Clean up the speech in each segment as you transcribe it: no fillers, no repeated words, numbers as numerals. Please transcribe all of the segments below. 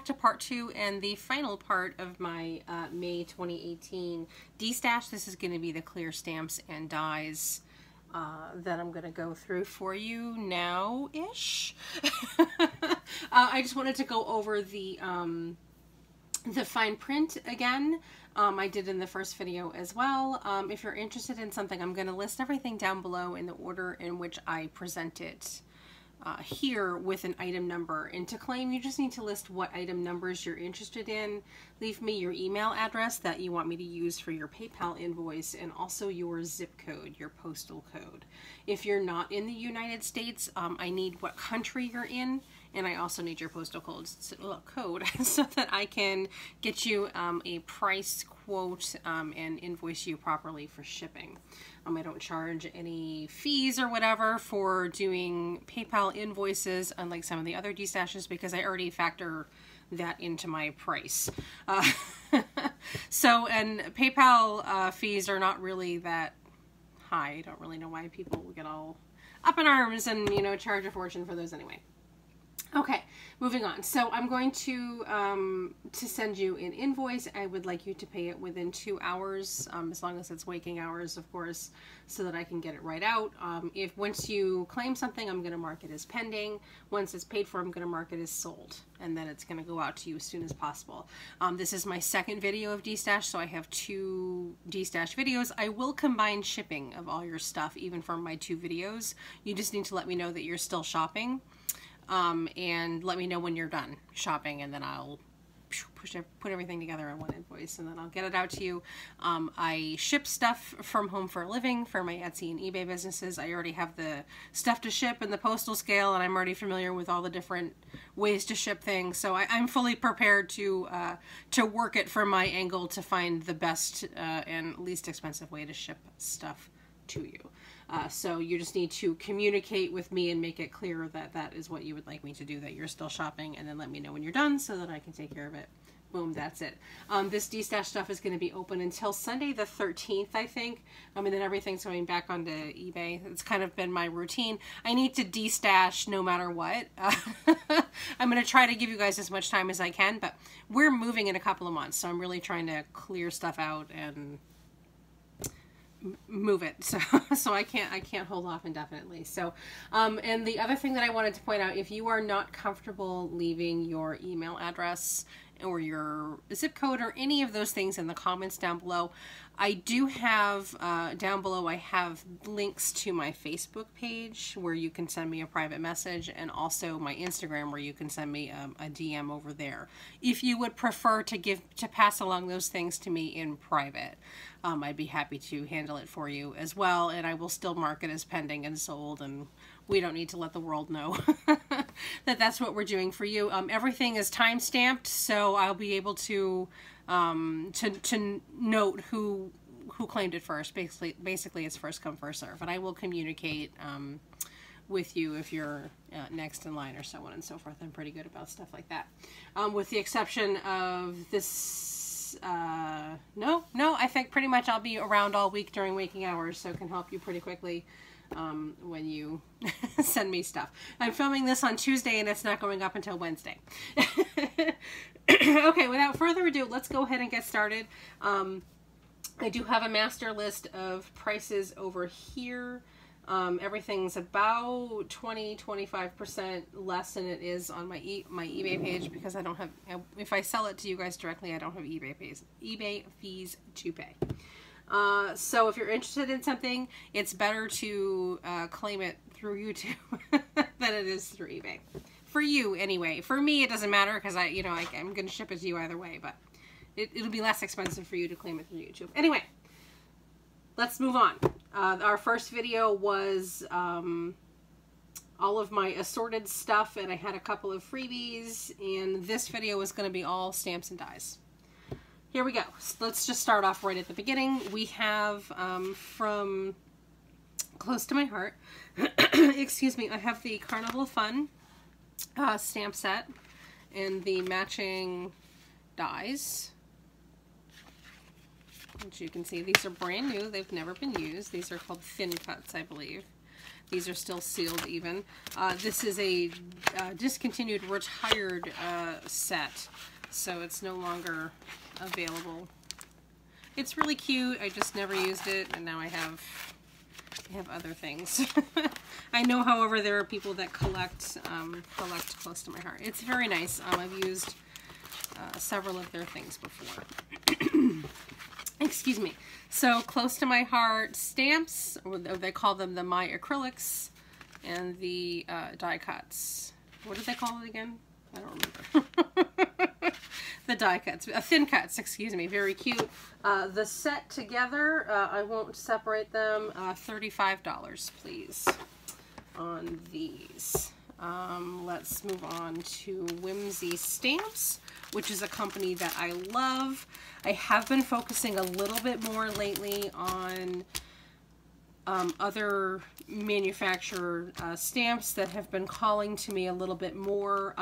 to part 2 and the final part of my May 2018 DESTASH. This is going to be the clear stamps and dies that I'm going to go through for you now-ish. I just wanted to go over the fine print again. I did in the first video as well. If you're interested in something, I'm going to list everything down below in the order in which I present it here with an item number. And to claim, you just need to list what item numbers you're interested in. Leave me your email address that you want me to use for your PayPal invoice, and also your zip code, your postal code. If you're not in the United States, I need what country you're in, and I also need your postal code so that I can get you a price quote and invoice you properly for shipping. I don't charge any fees or whatever for doing PayPal invoices, unlike some of the other DESTASHs, because I already factor that into my price. So, and PayPal fees are not really that high. I don't really know why people get all up in arms and, you know, charge a fortune for those anyway. Okay, moving on. So I'm going to send you an invoice. I would like you to pay it within 2 hours, as long as it's waking hours, of course, so that I can get it right out. If once you claim something, I'm going to mark it as pending. Once it's paid for, I'm going to mark it as sold, and then it's going to go out to you as soon as possible. This is my second video of DESTASH, so I have 2 DESTASH videos. I will combine shipping of all your stuff, even from my 2 videos. You just need to let me know that you're still shopping. And let me know when you're done shopping, and then I'll put everything together in one invoice, and then I'll get it out to you. I ship stuff from home for a living for my Etsy and eBay businesses. I already have the stuff to ship and the postal scale, and I'm already familiar with all the different ways to ship things. So I'm fully prepared to work it from my angle to find the best and least expensive way to ship stuff to you. So you just need to communicate with me and make it clear that that is what you would like me to do, that you're still shopping, and then let me know when you're done so that I can take care of it. Boom, that's it. This DESTASH stuff is going to be open until Sunday the 13th, I think. And then everything's going back onto eBay. It's kind of been my routine. I need to DESTASH no matter what. I'm going to try to give you guys as much time as I can, but we're moving in a couple of months, so I'm really trying to clear stuff out and move it, so I can't hold off indefinitely. So and the other thing that I wanted to point out, if you are not comfortable leaving your email address or your zip code or any of those things in the comments down below, I do have down below I have links to my Facebook page where you can send me a private message, and also my Instagram where you can send me a DM over there. If you would prefer to pass along those things to me in private, I'd be happy to handle it for you as well, and I will still mark it as pending and sold, and we don't need to let the world know that that's what we're doing for you. Everything is time stamped, so I'll be able to note who claimed it first. Basically it's first come first serve, and I will communicate with you if you're next in line or so on and so forth. I'm pretty good about stuff like that, with the exception of this. No, I think pretty much I'll be around all week during waking hours, so can help you pretty quickly when you send me stuff. I'm filming this on Tuesday, and it's not going up until Wednesday. Okay, without further ado, let's go ahead and get started. I do have a master list of prices over here. Everything's about 20-25% less than it is on my eBay page, because I don't have, if I sell it to you guys directly, I don't have eBay fees to pay. So if you're interested in something, it's better to claim it through YouTube than it is through eBay. For you, anyway. For me, it doesn't matter, because I'm going to ship it to you either way, but it'll be less expensive for you to claim it through YouTube. Anyway, let's move on. Our first video was all of my assorted stuff, and I had a couple of freebies, and this video is going to be all stamps and dies. Here we go. So let's just start off right at the beginning. We have from close to my heart, excuse me, I have the Carnival Fun stamp set and the matching dies. As you can see, these are brand new. They've never been used. These are called thin cuts, I believe. These are still sealed even. This is a discontinued retired set, so it's no longer available. It's really cute. I just never used it, and now I have other things. I know, however, there are people that collect close to my heart. It's very nice. I've used several of their things before. Excuse me. So, close to my heart stamps, or they call them the My Acrylics, and the die cuts. What did they call it again? I don't remember. The die cuts, thin cuts, excuse me. Very cute. The set together, I won't separate them. $35, please, on these. Let's move on to Whimsy Stamps, which is a company that I love. I have been focusing a little bit more lately on other manufacturer stamps that have been calling to me a little bit more.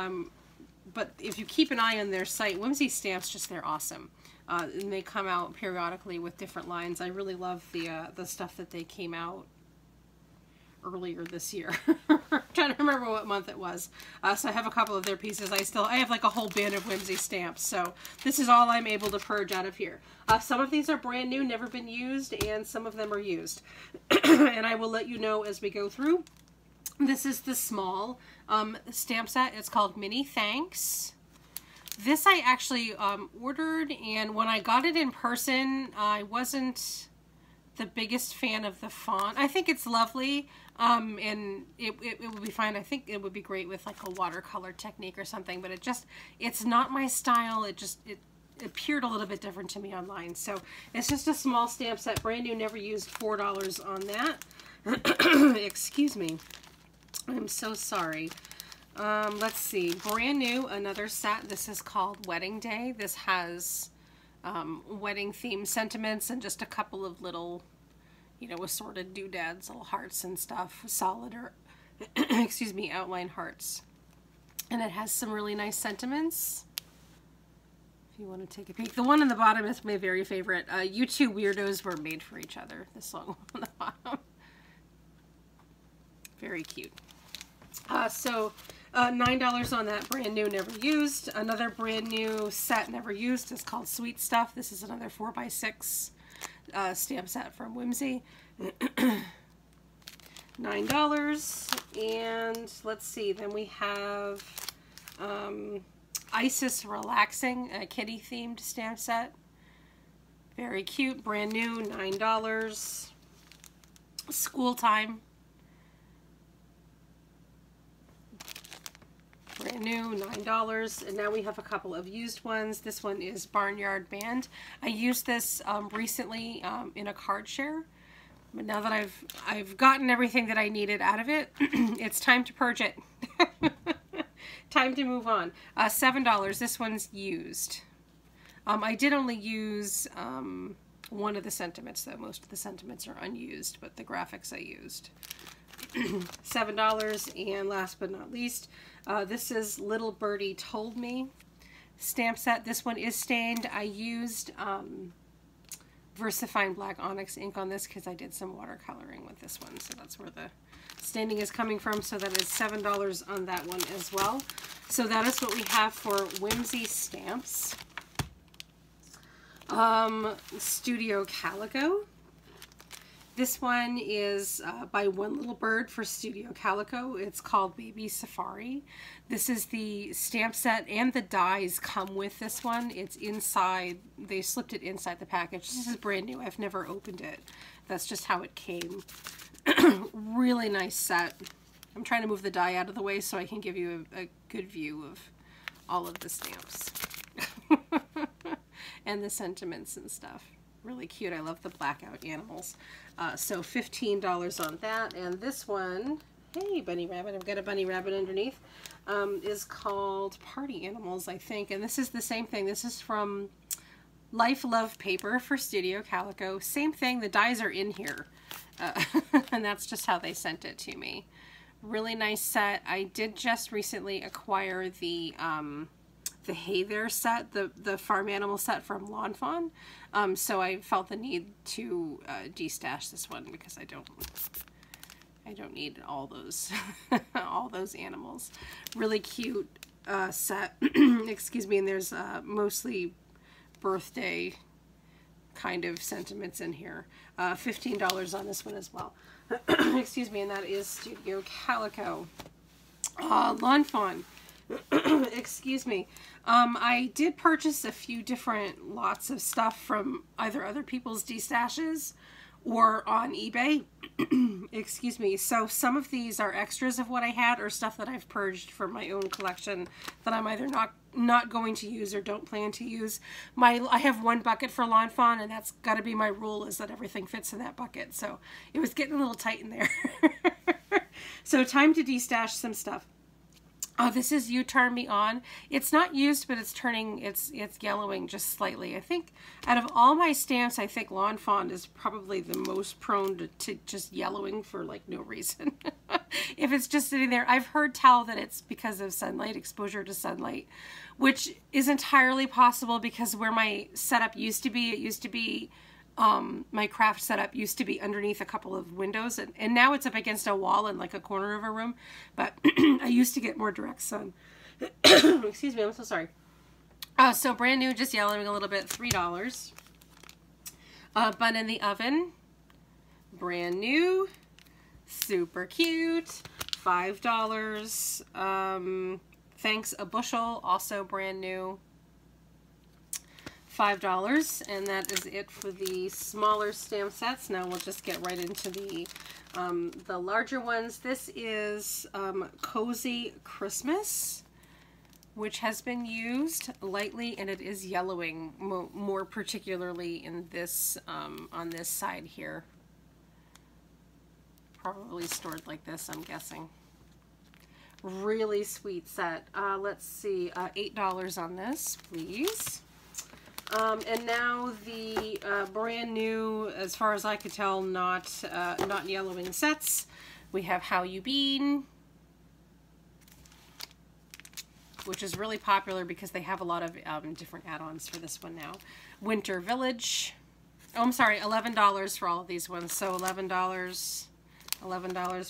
But if you keep an eye on their site, Whimsy Stamps, they're awesome. And they come out periodically with different lines. I really love the stuff that they came out earlier this year. I'm trying to remember what month it was. So I have a couple of their pieces. I have like a whole bin of Whimsy stamps. So this is all I'm able to purge out of here. Some of these are brand new, never been used, and some of them are used. And I will let you know as we go through. This is the small stamp set. It's called Mini Thanks. This I actually ordered, and when I got it in person, I wasn't the biggest fan of the font. I think it's lovely, and it would be fine. I think it would be great with like a watercolor technique or something, but it's not my style. It appeared a little bit different to me online. So it's just a small stamp set, brand new, never used, $4 on that. Excuse me. I'm so sorry. Let's see. Brand new, another set. This is called Wedding Day. This has wedding themed sentiments and just a couple of little, assorted doodads, little hearts and stuff, solid or, excuse me, outline hearts. And it has some really nice sentiments. If you want to take a peek. The one on the bottom is my very favorite. You two weirdos were made for each other. This long one on the bottom. Very cute. So $9 on that, brand new, never used. Another brand new set, never used, is called Sweet Stuff. This is another 4x6 stamp set from Whimsy. $9. And let's see, then we have Isis Relaxing, a kitty themed stamp set. Very cute, brand new, $9. School Time. Brand new, $9. And now we have a couple of used ones. This one is Barnyard Band. I used this recently in a card share, but now that I've gotten everything that I needed out of it, it's time to purge it. Time to move on. $7. This one's used. I did only use one of the sentiments, though. Most of the sentiments are unused, but the graphics I used. $7. And last but not least, this is Little Birdie Told Me stamp set. This one is stained. I used VersaFine Black Onyx ink on this because I did some watercoloring with this one, so that's where the staining is coming from. So that is $7 on that one as well. So that is what we have for Whimsy stamps. Studio Calico. This one is by One Little Bird for Studio Calico. It's called Baby Safari. This is the stamp set, and the dies come with this one. It's inside. They slipped it inside the package. This is brand new. I've never opened it. That's just how it came. Really nice set. I'm trying to move the die out of the way so I can give you a good view of all of the stamps. And the sentiments and stuff. Really cute. I love the blackout animals. So $15 on that. And this one, hey, bunny rabbit, I've got a bunny rabbit underneath, is called Party Animals, I think. And this is the same thing. This is from Life Love Paper for Studio Calico. Same thing. The dies are in here. And that's just how they sent it to me. Really nice set. I did just recently acquire the Hey There set, the farm animal set from Lawn Fawn. So I felt the need to destash this one because I I don't need all those, all those animals. Really cute set, excuse me, and there's mostly birthday kind of sentiments in here. $15 on this one as well. Excuse me, and that is Studio Calico. Lawn Fawn. Excuse me. I did purchase a few different lots of stuff from either other people's destashes or on eBay. Excuse me. So some of these are extras of what I had or stuff that I've purged from my own collection that I'm either not going to use or don't plan to use. I have one bucket for Lawn Fawn, and that's got to be my rule, is that everything fits in that bucket. So it was getting a little tight in there. So time to destash some stuff. Oh, this is You Turn Me On. It's not used, but it's turning, it's yellowing just slightly. I think out of all my stamps, I think Lawn Fawn is probably the most prone to just yellowing for like no reason. If it's just sitting there, I've heard tell that it's because of sunlight, exposure to sunlight, which is entirely possible because where my setup used to be, it used to be, my craft setup used to be underneath a couple of windows, and now it's up against a wall in like a corner of a room, but I used to get more direct sun. Excuse me, I'm so sorry. So brand new, just yellowing a little bit, $3. Bun in the Oven, brand new, super cute, $5. Thanks a Bushel, also brand new, $5, and that is it for the smaller stamp sets. Now we'll just get right into the larger ones. This is Cozy Christmas, which has been used lightly, and it is yellowing more particularly in this on this side here. Probably stored like this, I'm guessing. Really sweet set. Let's see, $8 on this, please. And now the brand new, as far as I could tell, not yellowing sets. We have How You Been, which is really popular because they have a lot of different add-ons for this one now. Winter Village. Oh, I'm sorry, $11 for all of these ones. So $11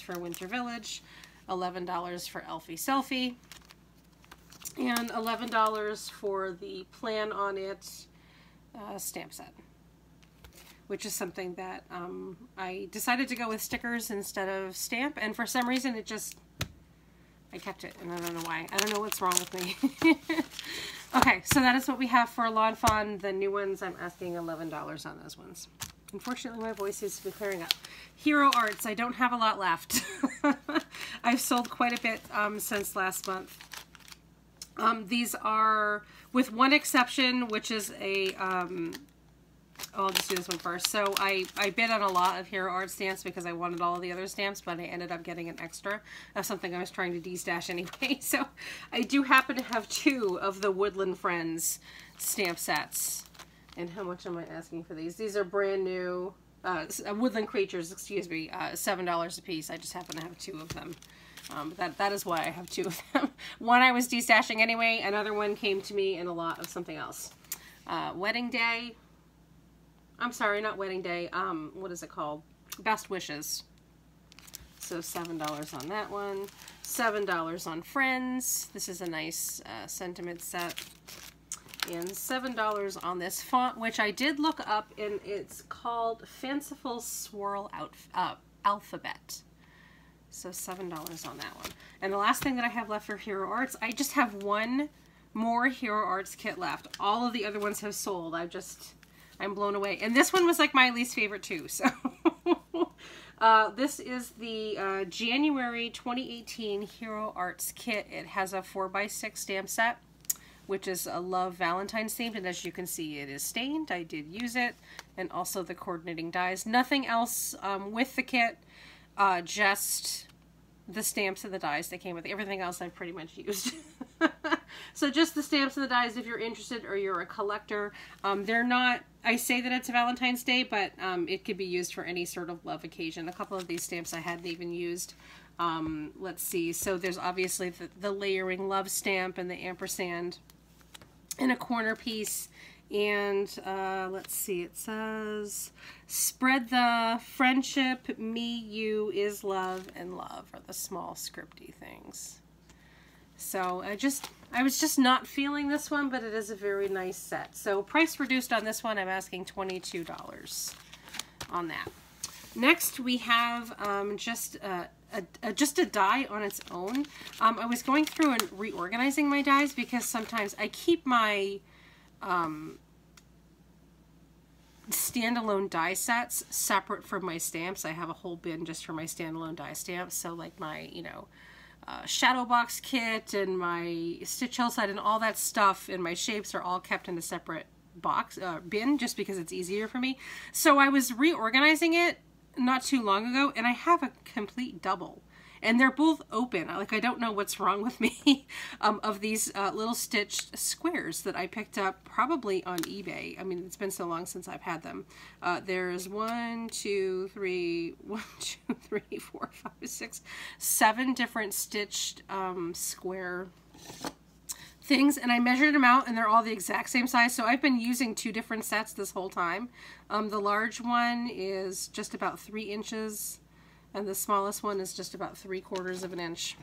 for Winter Village, $11 for Elfie Selfie, and $11 for the Plan On It stamp set, which is something that I decided to go with stickers instead of stamp, and for some reason I kept it, and I don't know why. I don't know what's wrong with me. Okay, so that is what we have for Lawn Fawn. The new ones, I'm asking $11 on those ones. Unfortunately, my voice seems to be clearing up. Hero Arts, I don't have a lot left. I've sold quite a bit since last month. These are, with one exception, which is a, I'll just do this one first. So I bid on a lot of Hero Art stamps because I wanted all of the other stamps, but I ended up getting an extra of something I was trying to destash anyway. So I do happen to have 2 of the Woodland Friends stamp sets. And how much am I asking for these? These are brand new, Woodland Creatures, excuse me, $7 a piece. I just happen to have 2 of them. That is why I have 2 of them. One I was destashing anyway, another one came to me in a lot of something else. Wedding Day. I'm sorry, not Wedding Day. What is it called? Best Wishes. So $7 on that one. $7 on Friends. This is a nice sentiment set. And $7 on this font, which I did look up, and it's called Fanciful Swirl Alphabet. So $7 on that one. And the last thing that I have left for Hero Arts, I just have one more Hero Arts kit left. All of the other ones have sold. I'm blown away. And this one was like my least favorite too. So this is the January 2018 Hero Arts kit. It has a 4x6 stamp set, which is a Love Valentine's themed, and as you can see, it is stained. I did use it, and also the coordinating dies. Nothing else with the kit, just the stamps and the dies that came with it. Everything else I've pretty much used. So just the stamps and the dies if you're interested or you're a collector. They're not, I say that it's a Valentine's Day, but it could be used for any sort of love occasion. A couple of these stamps I hadn't even used. Let's see, so there's obviously the layering love stamp and the ampersand in a corner piece, And let's see, it says, spread the friendship, me, you, is love, and love are the small scripty things. So I was just not feeling this one, but it is a very nice set. So price reduced on this one, I'm asking $22 on that. Next we have just a die on its own. I was going through and reorganizing my dies because sometimes I keep my standalone die sets separate from my stamps. I have a whole bin just for my standalone die stamps. So like my, you know, shadow box kit and my Stitch Hillside and all that stuff and my shapes are all kept in a separate box bin just because it's easier for me. So I was reorganizing it not too long ago and I have a complete double. And they're both open. Like, I don't know what's wrong with me of these little stitched squares that I picked up probably on eBay. I mean, it's been so long since I've had them. There's 1, 2, 3, 4, 5, 6, 7 different stitched square things, and I measured them out and they're all the exact same size. So I've been using 2 different sets this whole time. The large one is just about 3 inches. And the smallest one is just about 3/4 of an inch.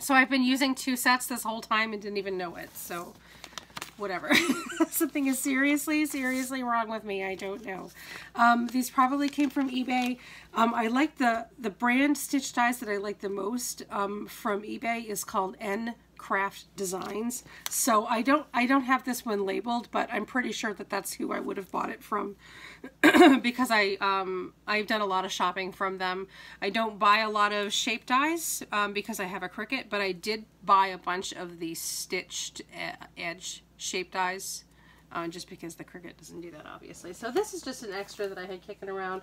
So I've been using 2 sets this whole time and didn't even know it. So whatever. Something is seriously wrong with me. I don't know. These probably came from eBay. I like the brand stitch dies that I like the most from eBay is called N Craft Designs. So I don't have this one labeled, but I'm pretty sure that that's who I would have bought it from because I've done a lot of shopping from them. I don't buy a lot of shape dies because I have a Cricut, but I did buy a bunch of the stitched edge shape dies just because the Cricut doesn't do that, obviously. So this is just an extra that I had kicking around.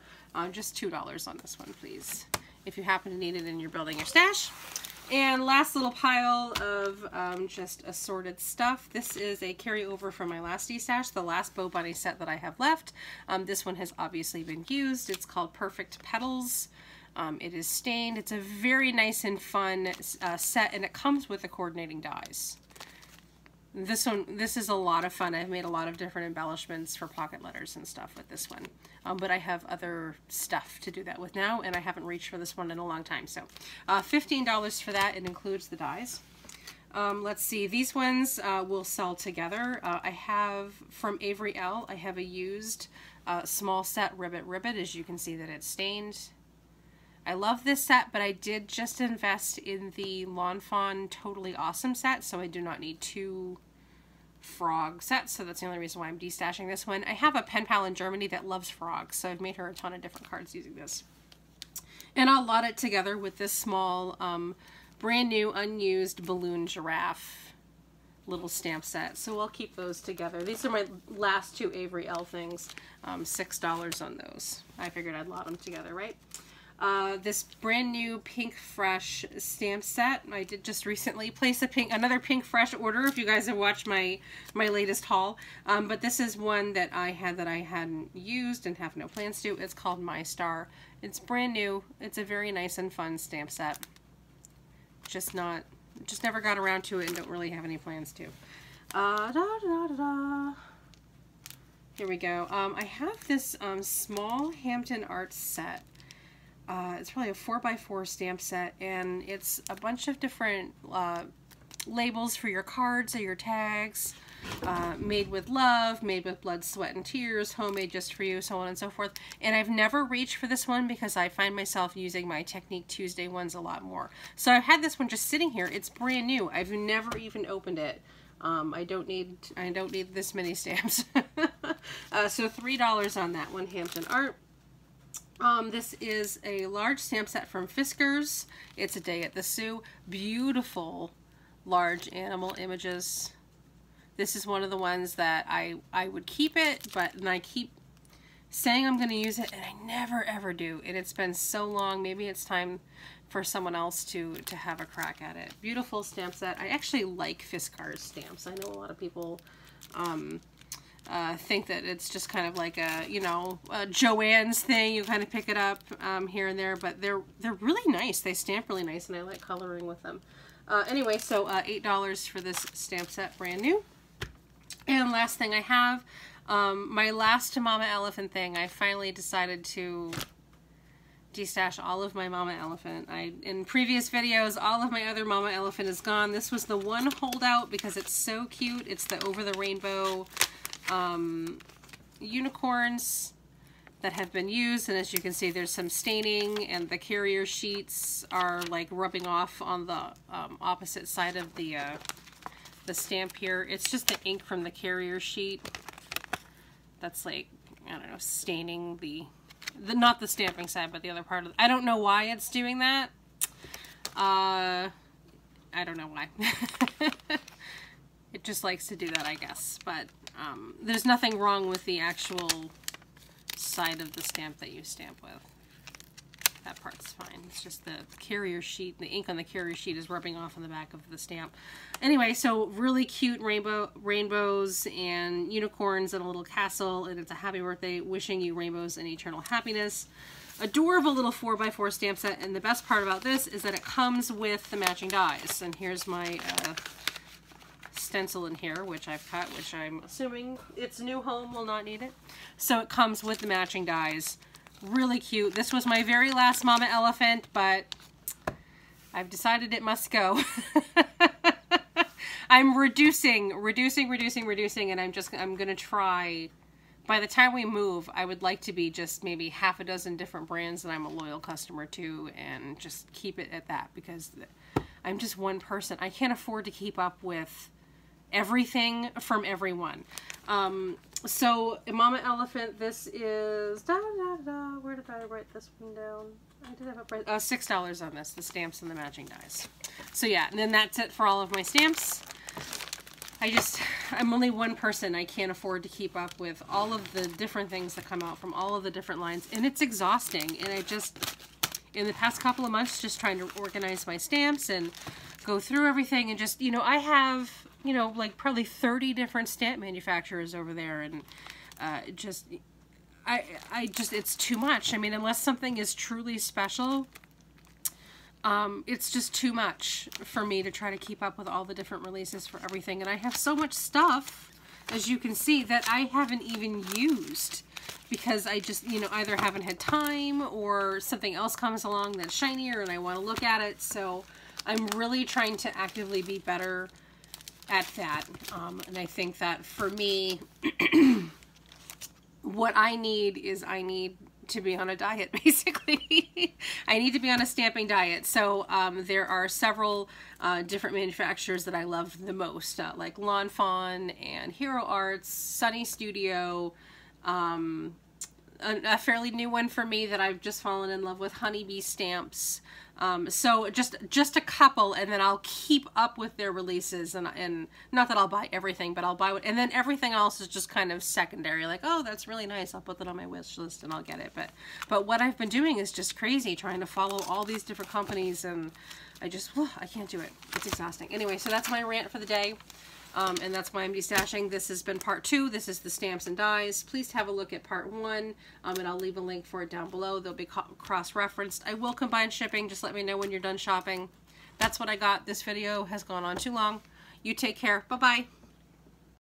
Just $2 on this one, please, if you happen to need it and you're building your stash. And last little pile of just assorted stuff. This is a carryover from my last DESTASH, the last Bow Bunny set that I have left. This one has obviously been used. It's called Perfect Petals. It is stained. It's a very nice and fun set, and it comes with the coordinating dies. This is a lot of fun. I've made a lot of different embellishments for pocket letters and stuff with this one. But I have other stuff to do that with now, and I haven't reached for this one in a long time. So $15 for that. It includes the dies. Let's see. These ones will sell together. I have from Avery L. I have a used small set Ribbit. As you can see that it's stained. I love this set, but I did just invest in the Lawn Fawn Totally Awesome set, so I do not need 2 frog sets, so that's the only reason why I'm destashing this one. I have a pen pal in Germany that loves frogs, so I've made her a ton of different cards using this. And I'll lot it together with this small, brand new, unused balloon giraffe little stamp set. So I'll keep those together. These are my last 2 Avery L things. $6 on those. I figured I'd lot them together, right? This brand new Pink Fresh stamp set. I did just recently place another Pink Fresh order, if you guys have watched my latest haul. But this is one that I hadn't used and have no plans to. It's called My Star. It's brand new. It's a very nice and fun stamp set. Just never got around to it and don't really have any plans to. Here we go. I have this small Hampton Arts set. It's probably a 4x4 stamp set, and it's a bunch of different labels for your cards or your tags, made with love, made with blood, sweat, and tears, homemade just for you, so on and so forth. And I've never reached for this one because I find myself using my Technique Tuesday ones a lot more. So I've had this one just sitting here. It's brand new. I've never even opened it. I don't need this many stamps. So $3 on that one, Hampton Art. This is a large stamp set from Fiskars. It's A Day at the Zoo. Beautiful large animal images. This is one of the ones that I would keep it, but I keep saying I'm going to use it, and I never ever do. And it's been so long. Maybe it's time for someone else to have a crack at it. Beautiful stamp set. I actually like Fiskars stamps. I know a lot of people think that it's just kind of like a, you know, a Joann's thing. You kind of pick it up here and there, but they're really nice. They stamp really nice, and I like coloring with them. Anyway, so $8 for this stamp set, brand new. And last thing I have, my last Mama Elephant thing, I finally decided to destash all of my Mama Elephant. In previous videos, all of my other Mama Elephant is gone. This was the one holdout because it's so cute. It's the over the rainbow unicorns that have been used, and as you can see, there's some staining, and the carrier sheets are like rubbing off on the opposite side of the stamp here. It's just the ink from the carrier sheet that's like, I don't know, staining the not the stamping side, but the other part of I don't know why it's doing that. I don't know why. It just likes to do that, I guess. But there's nothing wrong with the actual side of the stamp that you stamp with. That part's fine. It's just the carrier sheet, the ink on the carrier sheet is rubbing off on the back of the stamp. Anyway, so really cute rainbows and unicorns and a little castle, and it's a happy birthday, wishing you rainbows and eternal happiness. Adorable little 4x4 stamp set, and the best part about this is that it comes with the matching dies. And here's my stencil in here, which I've cut, which I'm assuming its new home will not need it. So it comes with the matching dies. Really cute. This was my very last Mama Elephant, but I've decided it must go. I'm reducing, and I'm gonna try, by the time we move, I would like to be just maybe half a dozen different brands that I'm a loyal customer to, and just keep it at that, because I'm just one person. I can't afford to keep up with everything from everyone. So Mama Elephant, this is where did I write this one down? I did have it right. $6 on this, the stamps and the matching dies. So yeah, and then that's it for all of my stamps. I'm only one person. I can't afford to keep up with all of the different things that come out from all of the different lines, and it's exhausting. And in the past couple of months, just trying to organize my stamps and go through everything, and just, I have, like probably 30 different stamp manufacturers over there, and it's too much. I mean, unless something is truly special, it's just too much for me to try to keep up with all the different releases for everything. And I have so much stuff, as you can see, that I haven't even used because I just, either haven't had time or something else comes along that's shinier and I want to look at it. So I'm really trying to actively be better at that. And I think that for me, what I need to be on a diet, basically. I need to be on a stamping diet. So there are several different manufacturers that I love the most, like Fawn and Hero Arts, Sunny Studio, a fairly new one for me that I've just fallen in love with, Honeybee Stamps. So just a couple, and then I'll keep up with their releases, and not that I'll buy everything, but I'll buy it, and then everything else is just kind of secondary, like, oh, that's really nice, I'll put that on my wish list and I'll get it. But what I've been doing is just crazy, trying to follow all these different companies, and I can't do it. It's exhausting. Anyway, so that's my rant for the day. And that's why I'm destashing. This has been part 2. This is the stamps and dies. Please have a look at part 1, and I'll leave a link for it down below. They'll be cross-referenced. I will combine shipping. Just let me know when you're done shopping. That's what I got. This video has gone on too long. You take care. Bye-bye.